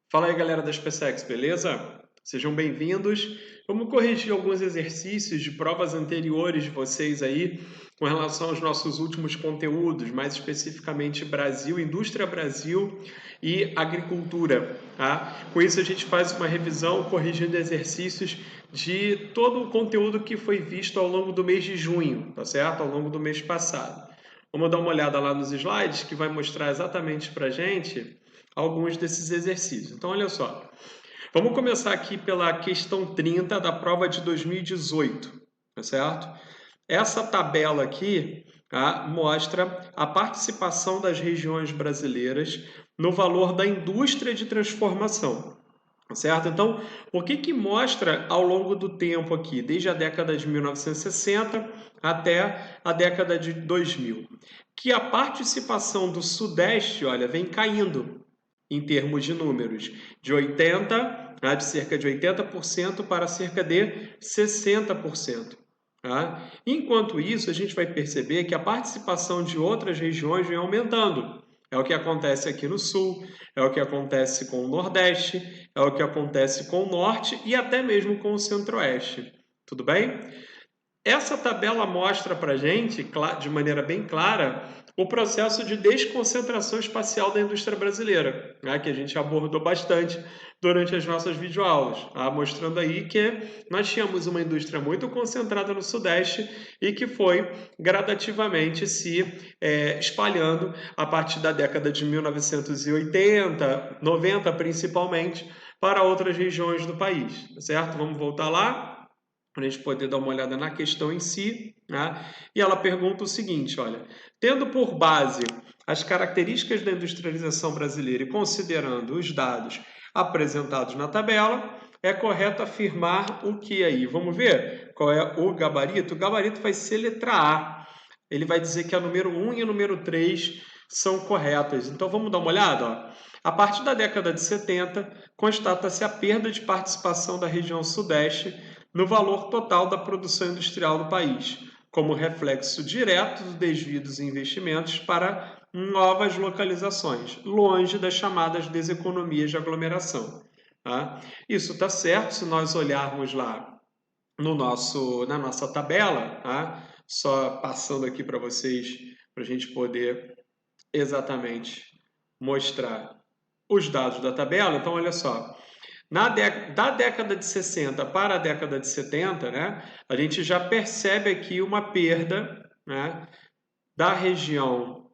Fala aí, galera da SpaceX, beleza? Sejam bem-vindos. Vamos corrigir alguns exercícios de provas anteriores de vocês aí com relação aos nossos últimos conteúdos, mais especificamente Brasil, Indústria Brasil e Agricultura, tá? Com isso a gente faz uma revisão corrigindo exercícios de todo o conteúdo que foi visto ao longo do mês de junho, tá certo? Ao longo do mês passado. Vamos dar uma olhada lá nos slides que vai mostrar exatamente para gente alguns desses exercícios. Então, olha só. Vamos começar aqui pela questão 30 da prova de 2018, tá certo? Essa tabela aqui mostra a participação das regiões brasileiras no valor da indústria de transformação, tá certo? Então, o que mostra ao longo do tempo aqui, desde a década de 1960 até a década de 2000? Que a participação do Sudeste, olha, vem caindo em termos de números, de cerca de 80% para cerca de 60%. Tá? Enquanto isso, a gente vai perceber que a participação de outras regiões vem aumentando. É o que acontece aqui no Sul, é o que acontece com o Nordeste, é o que acontece com o Norte e até mesmo com o Centro-Oeste. Tudo bem? Essa tabela mostra para a gente, de maneira bem clara, o processo de desconcentração espacial da indústria brasileira, né, que a gente abordou bastante durante as nossas videoaulas, tá? Mostrando aí que nós tínhamos uma indústria muito concentrada no Sudeste e que foi gradativamente se espalhando a partir da década de 1980, 90 principalmente, para outras regiões do país, certo? Vamos voltar lá para a gente poder dar uma olhada na questão em si, né? E ela pergunta o seguinte, olha, tendo por base as características da industrialização brasileira e considerando os dados apresentados na tabela, é correto afirmar o que aí? Vamos ver qual é o gabarito? O gabarito vai ser letra A. Ele vai dizer que a número 1 e a número 3 são corretas. Então vamos dar uma olhada, ó. A partir da década de 70, constata-se a perda de participação da região Sudeste no valor total da produção industrial do país, como reflexo direto do desvio dos investimentos para novas localizações, longe das chamadas deseconomias de aglomeração. Tá? Isso está certo se nós olharmos lá na nossa tabela, tá? Só passando aqui para vocês, para a gente poder exatamente mostrar os dados da tabela. Então, olha só, da década de 60 para a década de 70, né, a gente já percebe aqui uma perda, né, da região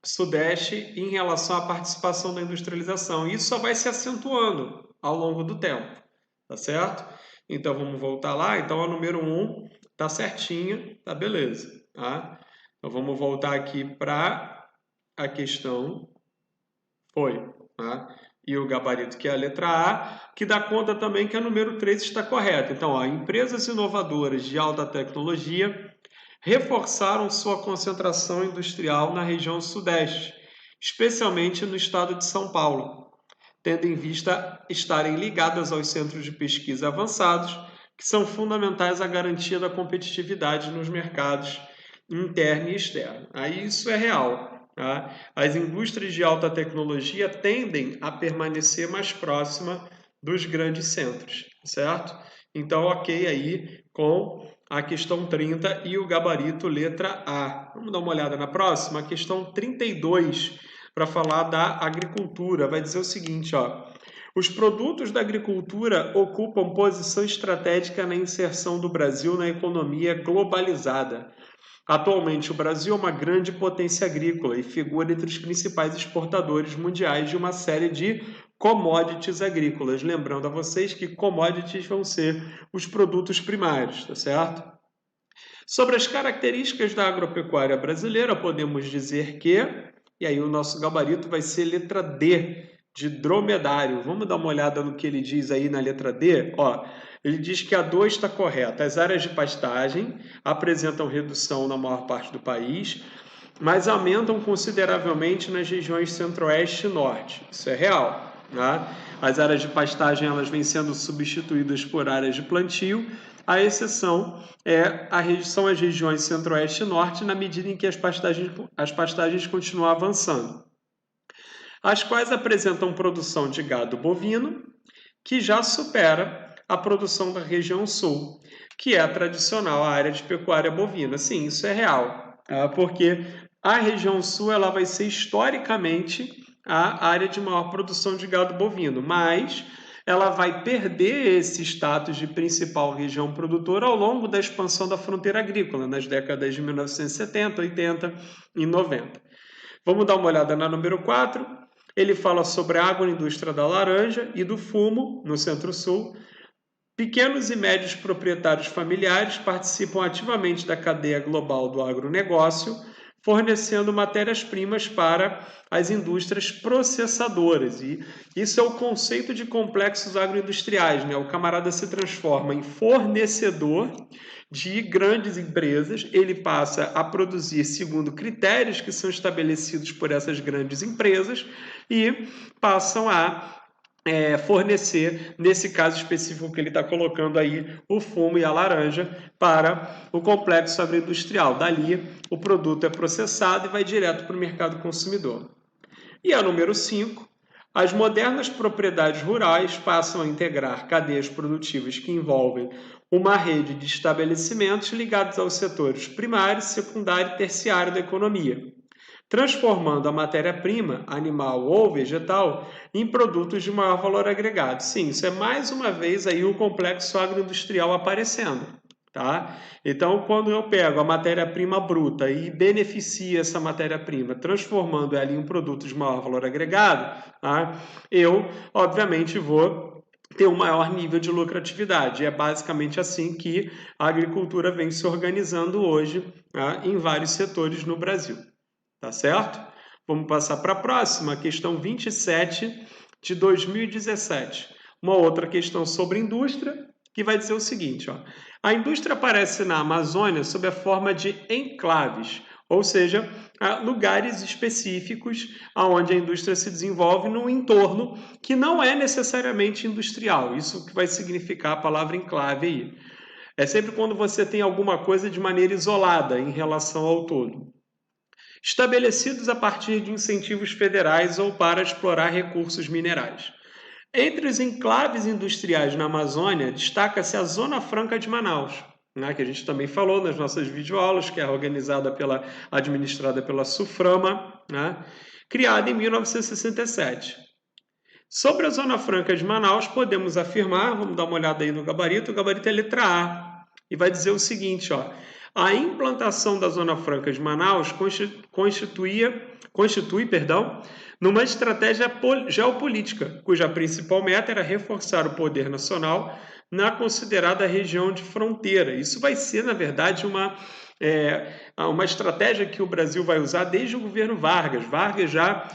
Sudeste em relação à participação da industrialização. Isso só vai se acentuando ao longo do tempo, tá certo? Então vamos voltar lá. Então a número 1 tá certinha, tá beleza, tá? Então vamos voltar aqui para a questão foi, tá? E o gabarito, que é a letra A, que dá conta também que a número 3 está correta. Então, ó, empresas inovadoras de alta tecnologia reforçaram sua concentração industrial na região Sudeste, especialmente no estado de São Paulo, tendo em vista estarem ligadas aos centros de pesquisa avançados, que são fundamentais à garantia da competitividade nos mercados interno e externo. Aí isso é real. Tá? As indústrias de alta tecnologia tendem a permanecer mais próxima dos grandes centros, certo? Então, ok aí com a questão 30 e o gabarito letra A. Vamos dar uma olhada na próxima, a questão 32, para falar da agricultura. Vai dizer o seguinte, ó. Os produtos da agricultura ocupam posição estratégica na inserção do Brasil na economia globalizada. Atualmente, o Brasil é uma grande potência agrícola e figura entre os principais exportadores mundiais de uma série de commodities agrícolas. Lembrando a vocês que commodities vão ser os produtos primários, tá certo? Sobre as características da agropecuária brasileira, podemos dizer que, e aí o nosso gabarito vai ser letra D, de dromedário. Vamos dar uma olhada no que ele diz aí na letra D? Ó, ele diz que a 2 está correta. As áreas de pastagem apresentam redução na maior parte do país, mas aumentam consideravelmente nas regiões centro-oeste e norte. Isso é real. Tá? As áreas de pastagem elas vêm sendo substituídas por áreas de plantio. A exceção são as regiões centro-oeste e norte, na medida em que as pastagens continuam avançando. as quais apresentam produção de gado bovino, que já supera a produção da região sul, que é a tradicional área de pecuária bovina. Sim, isso é real, porque a região sul ela vai ser historicamente a área de maior produção de gado bovino, mas ela vai perder esse status de principal região produtora ao longo da expansão da fronteira agrícola, nas décadas de 1970, 80 e 90. Vamos dar uma olhada na número 4. Ele fala sobre a agroindústria da laranja e do fumo no Centro-Sul. Pequenos e médios proprietários familiares participam ativamente da cadeia global do agronegócio, fornecendo matérias-primas para as indústrias processadoras. E isso é o conceito de complexos agroindustriais, né? O camarada se transforma em fornecedor de grandes empresas, ele passa a produzir segundo critérios que são estabelecidos por essas grandes empresas e passam a fornecer, nesse caso específico que ele está colocando aí, o fumo e a laranja para o complexo agroindustrial. Dali, o produto é processado e vai direto para o mercado consumidor. E a número 5, as modernas propriedades rurais passam a integrar cadeias produtivas que envolvem uma rede de estabelecimentos ligados aos setores primário, secundário e terciário da economia, transformando a matéria-prima, animal ou vegetal, em produtos de maior valor agregado. Sim, isso é mais uma vez aí o complexo agroindustrial aparecendo, tá? Então, quando eu pego a matéria-prima bruta e beneficio essa matéria-prima, transformando ela em um produto de maior valor agregado, tá? Eu, obviamente, vou ter um maior nível de lucratividade. É basicamente assim que a agricultura vem se organizando hoje, tá? Em vários setores no Brasil. Tá certo? Vamos passar para a próxima, questão 27 de 2017. Uma outra questão sobre indústria, que vai dizer o seguinte, ó. A indústria aparece na Amazônia sob a forma de enclaves, ou seja, lugares específicos onde a indústria se desenvolve num entorno que não é necessariamente industrial. Isso que vai significar a palavra enclave aí. É sempre quando você tem alguma coisa de maneira isolada em relação ao todo. Estabelecidos a partir de incentivos federais ou para explorar recursos minerais. Entre os enclaves industriais na Amazônia, destaca-se a Zona Franca de Manaus, né, que a gente também falou nas nossas videoaulas, que é administrada pela Suframa, né, criada em 1967. Sobre a Zona Franca de Manaus, podemos afirmar, vamos dar uma olhada aí no gabarito, o gabarito é letra A, e vai dizer o seguinte, ó, a implantação da Zona Franca de Manaus constitui, numa estratégia geopolítica, cuja principal meta era reforçar o poder nacional na considerada região de fronteira. Isso vai ser, na verdade, uma estratégia que o Brasil vai usar desde o governo Vargas. Vargas já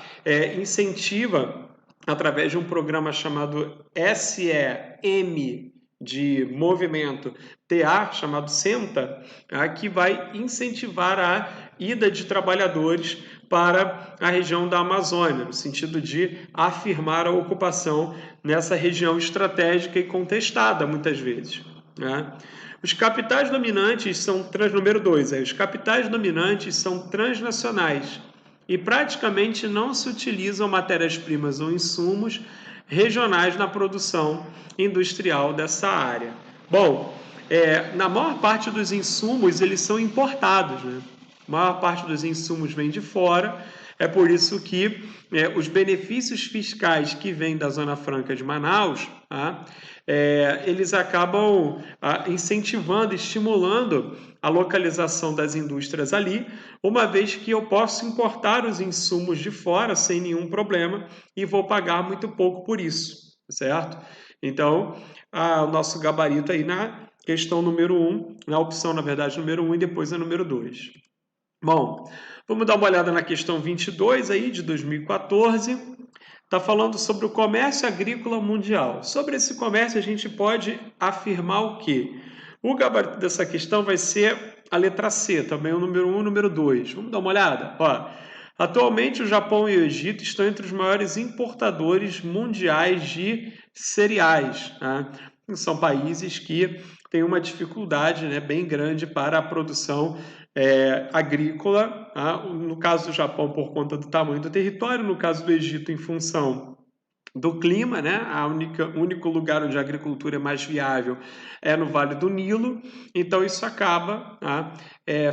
incentiva, através de um programa chamado SEM, de movimento, TA, chamado SENTA, que vai incentivar a ida de trabalhadores para a região da Amazônia, no sentido de afirmar a ocupação nessa região estratégica e contestada, muitas vezes, né? Os capitais dominantes são, número 2, os capitais dominantes são transnacionais e praticamente não se utilizam matérias-primas ou insumos regionais na produção industrial dessa área. Bom, na maior parte dos insumos, eles são importados, né? A maior parte dos insumos vem de fora, é por isso que os benefícios fiscais que vêm da Zona Franca de Manaus, eles acabam incentivando, estimulando a localização das indústrias ali, uma vez que eu posso importar os insumos de fora sem nenhum problema e vou pagar muito pouco por isso, certo? Então, o nosso gabarito aí na questão número 1, na opção, na verdade, número 1 e depois a número 2. Bom, vamos dar uma olhada na questão 22 aí, de 2014. Está falando sobre o comércio agrícola mundial. Sobre esse comércio, a gente pode afirmar o quê? O gabarito dessa questão vai ser a letra C, também o número 1 e o número 2. Vamos dar uma olhada? Ó, atualmente, o Japão e o Egito estão entre os maiores importadores mundiais de cereais, né? São países que têm uma dificuldade, né, bem grande para a produção agrícola no caso do Japão por conta do tamanho do território, no caso do Egito em função do clima, né? O único lugar onde a agricultura é mais viável é no Vale do Nilo, então isso acaba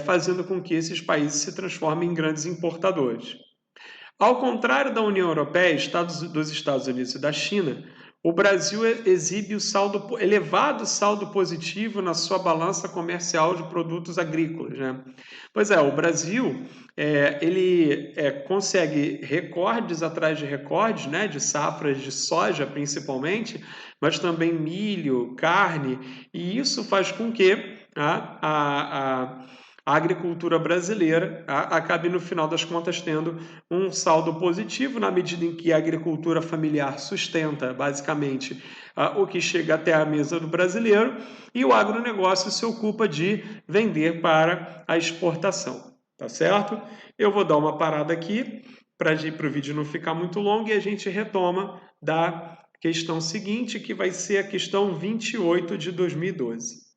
fazendo com que esses países se transformem em grandes importadores. Ao contrário da União Europeia, dos Estados Unidos e da China, o Brasil exibe elevado saldo positivo na sua balança comercial de produtos agrícolas, né? Pois é, o Brasil ele consegue recordes atrás de recordes, né, de safras de soja principalmente, mas também milho, carne, e isso faz com que a agricultura brasileira acabe, no final das contas, tendo um saldo positivo, na medida em que a agricultura familiar sustenta, basicamente, o que chega até a mesa do brasileiro, e o agronegócio se ocupa de vender para a exportação, tá certo? Eu vou dar uma parada aqui, para o vídeo não ficar muito longo, e a gente retoma da questão seguinte, que vai ser a questão 28 de 2012.